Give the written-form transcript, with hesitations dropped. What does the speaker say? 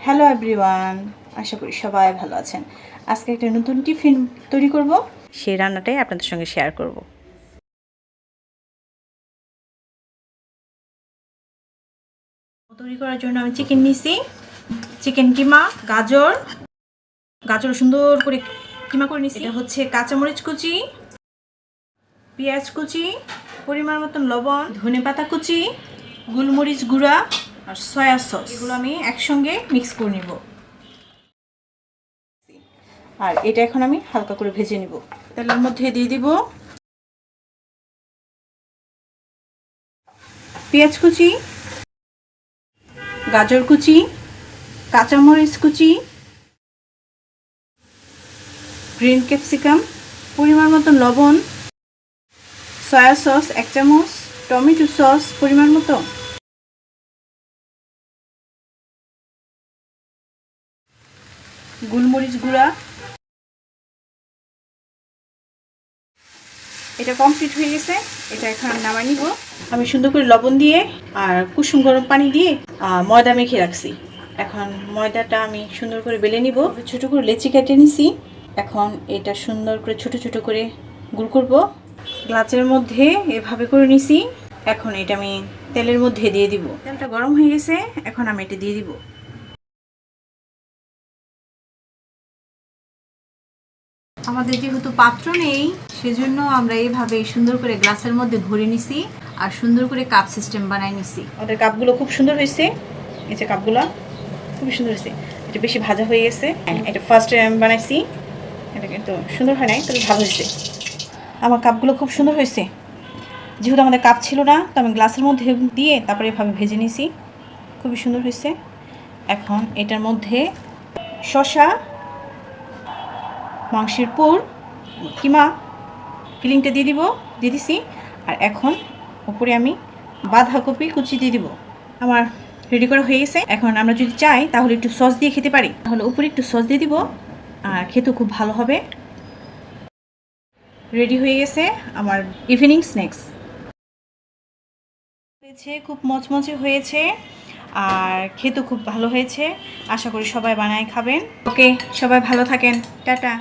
Hello everyone, আশা করি সবাই ভালো আছেন। আজকে একটা নতুন টিফিন তৈরি করব, সেই রান্নাটাই আপনাদের সঙ্গে শেয়ার করব। তৈরি করার জন্য আমি চিকেন নিয়েছি, চিকেন কিমা, গাজর সুন্দর করে কিমা করে নিয়েছি। এটা হচ্ছে কাঁচামরিচ কুচি, পেঁয়াজ কুচি, পরিমাণ মতন লবণ, ধনেপাতা কুচি, গোলমরিচ গুঁড়া আর সয়া সস, এগুলো আমি একসঙ্গে মিক্স করে নিব। আর এটা এখন আমি হালকা করে ভেজে নিব। তেলের মধ্যে দিয়ে দিব পেঁয়াজ কুচি, গাজর কুচি, কাঁচামরিচ কুচি, গ্রিন ক্যাপসিকাম, পরিমাণ মতো লবণ, সয়া সস 1 চামচ, টমেটো সস পরিমাণ মতো, গোলমরিচ গুঁড়া। এটা কমপ্লিট হয়ে গেছে, এটা এখন আমি নামাই নিব। আমি সুন্দর করে লবণ দিয়ে আর কুসুম গরম পানি দিয়ে ময়দা মেখে রাখছি। এখন ময়দাটা আমি সুন্দর করে বেলে নিব। ছোট করে লেচি কেটে নিছি। এখন এটা সুন্দর করে ছোট ছোট করে গুল করব। গ্লাসের মধ্যে এভাবে করে নিছি। এখন এটা আমি তেলের মধ্যে দিয়ে দিব। তেলটা গরম হয়ে গেছে, এখন আমি এটা দিয়ে দিব। আমাদের যেহেতু পাত্র নেই, সেজন্য আমরা এইভাবে সুন্দর করে গ্লাসের মধ্যে ভরে নিছি আর সুন্দর করে কাপ সিস্টেম বানাই নিছি। আমাদের কাপগুলো খুব সুন্দর হয়েছে, এই যে কাপগুলো খুব সুন্দর হয়েছে। এটা বেশি ভাজা হয়ে গেছে। এটা ফার্স্ট টাইম বানাইছি, এটা কিন্তু সুন্দর হয় নাই, তবে ভালো হয়েছে। আমার কাপগুলো খুব সুন্দর হয়েছে। যেহেতু আমাদের কাপ ছিল না, তো আমি গ্লাসের মধ্যে দিয়ে তারপরে এভাবে ভেজে নিছি। খুবই সুন্দর হয়েছে। এখন এটার মধ্যে শসা, মাংসের পুর, কিমা ফিলিংটা দিয়ে দিছি। আর এখন উপরে আমি বাঁধাকপি কুচি দিয়ে দিব। আমার রেডি করা হয়ে গেছে। এখন আমরা যদি চাই তাহলে একটু সস দিয়ে খেতে পারি, তাহলে উপরে একটু সস দিয়ে দিব, আর খেতে খুব ভালো হবে। রেডি হয়ে গেছে আমার ইভিনিং স্ন্যাক্স। হয়েছে খুব মচমচে হয়েছে আর খেতে খুব ভালো হয়েছে। আশা করি সবাই বানায় খাবেন। ওকে, সবাই ভালো থাকেন, টাটা।